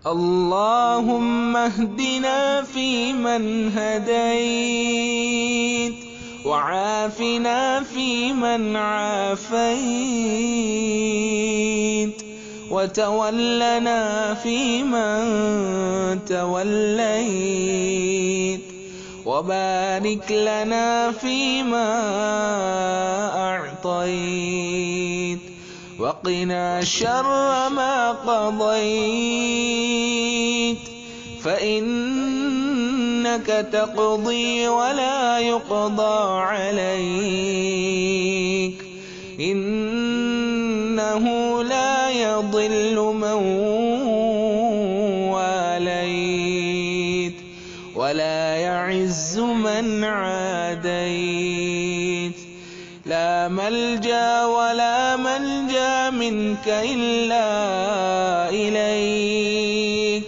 اللهم اهدنا فيمن هديت، وعافنا فيمن عافيت، وتولنا فيمن توليت، وبارك لنا فيما أعطيت، وقنا شر ما قضيت، فإنك تقضي ولا يقضى عليك، إنه لا يضل من واليت ولا يعز من عاديت، لا ملجأ ولا منجا منك إلا إليك،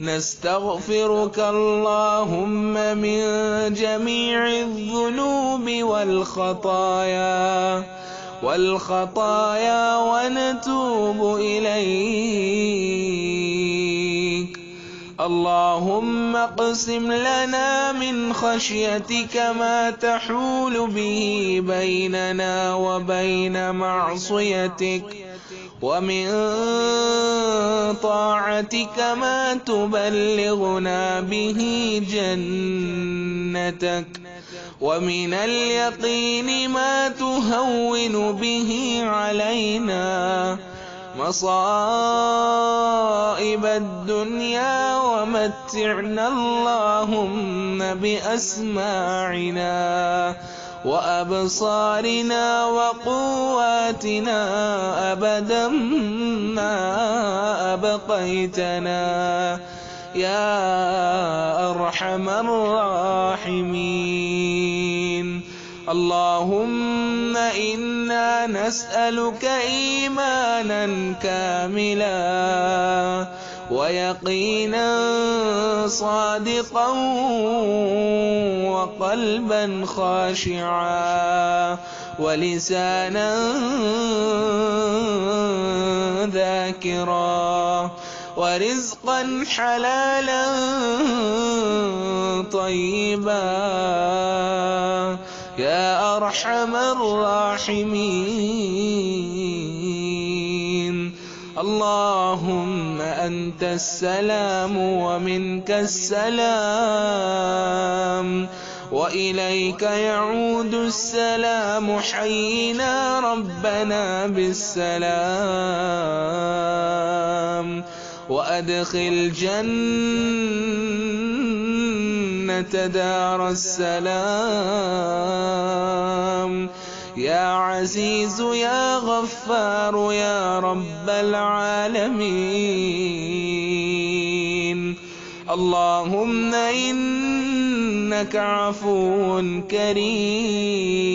نستغفرك اللهم من جميع الذنوب والخطايا ونتوب إليك. اللهم اقسم لنا من خشيتك ما تحول به بيننا وبين معصيتك، ومن طاعتك ما تبلغنا به جنتك، ومن اليقين ما تهون به علينا مصائب الدنيا، ومتعنا اللهم بأسماعنا وأبصارنا وقواتنا أبدا ما أبقيتنا يا أرحم الراحمين. اللهم إنا نسألك إيمانا كاملا، ويقينا صادقا، وقلبا خاشعا، ولسانا ذاكرا، ورزقا حلالا طيبا يا أرحم الراحمين. اللهم أنت السلام ومنك السلام، وإليك يعود السلام. حينا ربنا بالسلام، وأدخل جنة دار السلام، يا عزيز يا غفار يا رب العالمين. اللهم إنك عفو كريم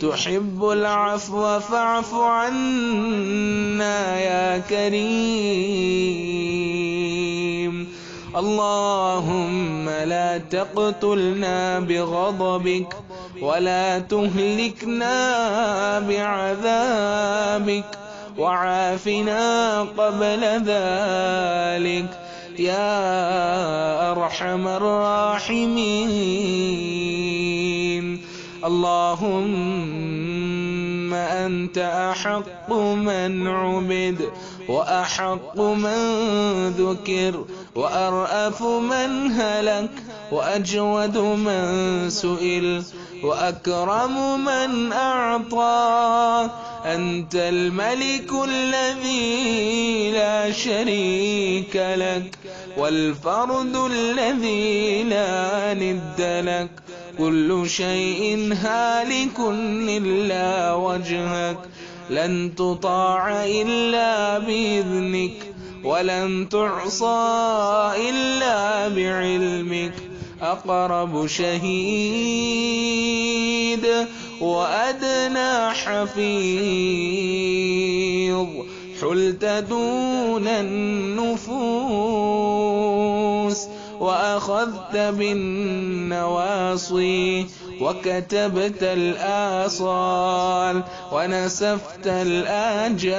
تحب العفو فاعف عنا يا كريم. اللهم لا تقتلنا بغضبك، ولا تهلكنا بعذابك، وعافنا قبل ذلك يا أرحم الراحمين. اللهم أنت أحق من عبد، وأحق من ذكر، وأرأف من هلك، وأجود من سئل، وأكرم من أعطى. أنت الملك الذي لا شريك لك، والفرد الذي لا ند لك. كل شيء هالك إلا وجهك، لن تطاع إلا بإذنك، ولن تعصى إلا بعلمك. أقرب شهيد وأدنى حفيظ، حلت دون النفوس، وأخذت بالنواصي، وكتبت الآصال، ونسفت الآجال.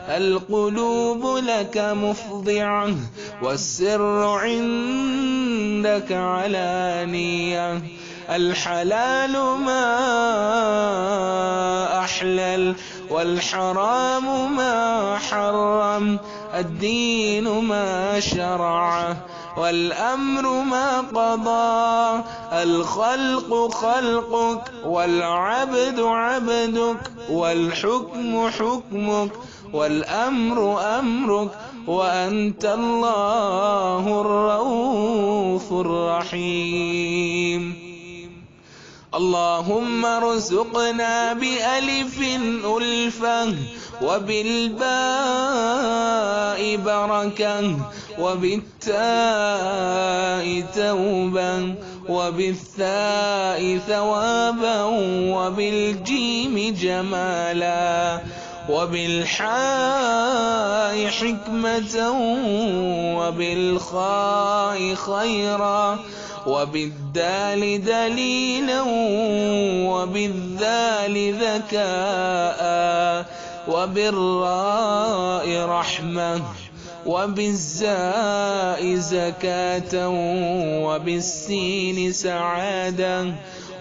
القلوب لك مفضعة والسر عندك علانية. الحلال ما أحلل والحرام ما حرم، الدين ما شرع والأمر ما قضى، الخلق خلقك والعبد عبدك والحكم حكمك والأمر أمرك، وأنت الله الرؤوف الرحيم. اللهم ارزقنا بألف ألفة وبالباء بركة وبالتاء توبة وبالثاء ثوابا وبالجيم جمالا وبالحاء حكمة وبالخاء خيرا وبالدال دليلا وبالذال ذكاء وبالراء رحمة وبالزاء زكاة وبالسين سعادة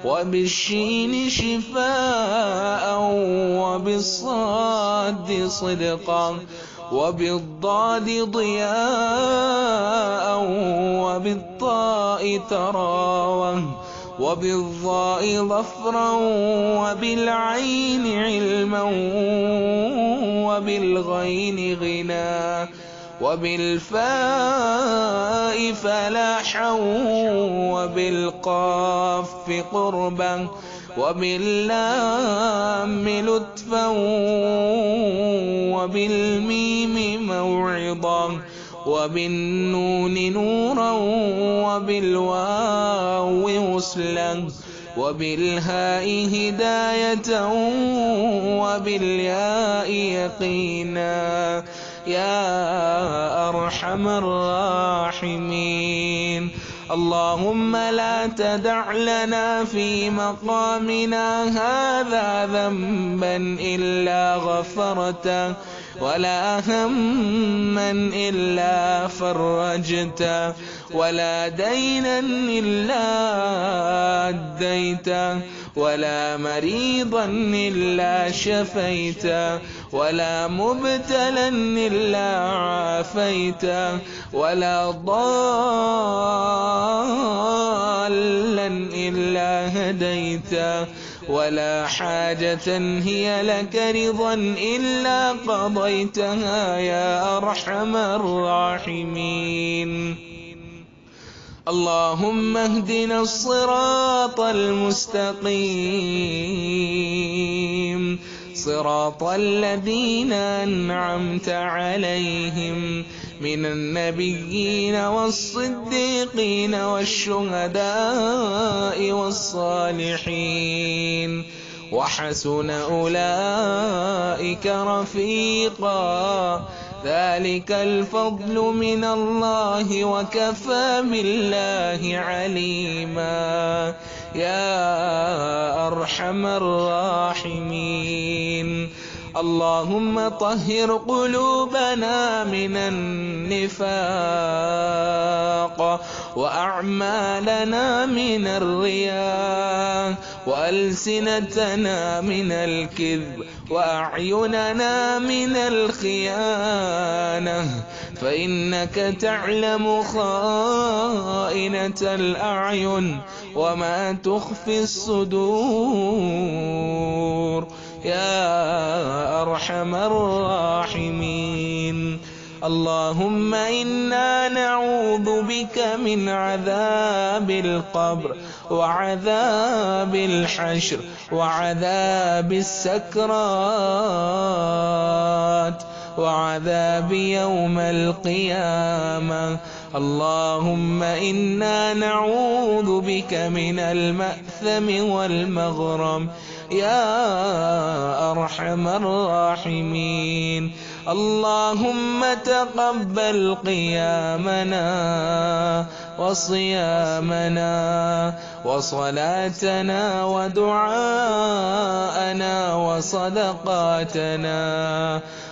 وبالشين شفاء وبالصاد صدقا وبالضاد ضياء وبالطاء تراوة وبالضاء ظفرا وبالعين علما وبالغين غنى وبالفاء فلاحا وبالقاف قربا وباللام لطفا وبالميم موعظا وبالنون نورا وبالواو وصلا وبالهاء هداية وبالياء يقينا يا أرحم الراحمين. اللهم لا تدع لنا في مقامنا هذا ذنبا إلا غفرته ولا هما إلا فرجته ولا دينا إلا أديته ولا مريضا إلا شفيته ولا مبتلا إلا عافيته ولا ضالا إلا هديته ولا حاجة هي لك رضا إلا قضيتها يا أرحم الراحمين. اللهم اهدنا الصراط المستقيم صراط الذين أنعمت عليهم من النبيين والصديقين والشهداء والصالحين وحسن أولئك رفيقا ذلك الفضل من الله وكفى بالله عليما يا أرحم الراحمين. اللهم طهر قلوبنا من النفاق وأعمالنا من الرياء وألسنتنا من الكذب وأعيننا من الخيانة فإنك تعلم خائنة الأعين وما تخفي الصدور يا أرحم الراحمين. اللهم إنا نعوذ بك من عذاب القبر وعذاب الحشر وعذاب السكرات وعذاب يوم القيامة. اللهم إنا نعوذ بك من المأثم والمغرم يا أرحم الراحمين. اللهم تقبل قيامنا وصيامنا وصلاتنا ودعاءنا وصدقاتنا.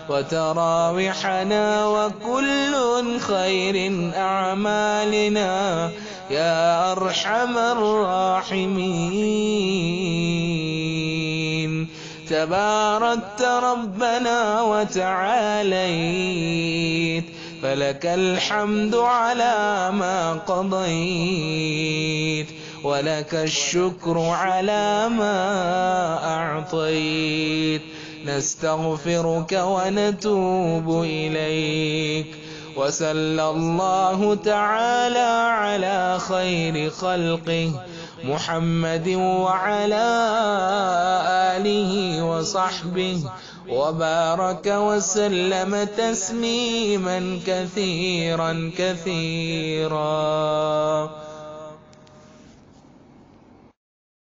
وتراوحنا وكل خير أعمالنا يا أرحم الراحمين. تباركت ربنا وتعاليت، فلك الحمد على ما قضيت، ولك الشكر على ما أعطيت. نستغفرك ونتوب إليك، وصلى الله تعالى على خير خلقه محمد وعلى آله وصحبه وبارك وسلم تسليما كثيرا كثيرا.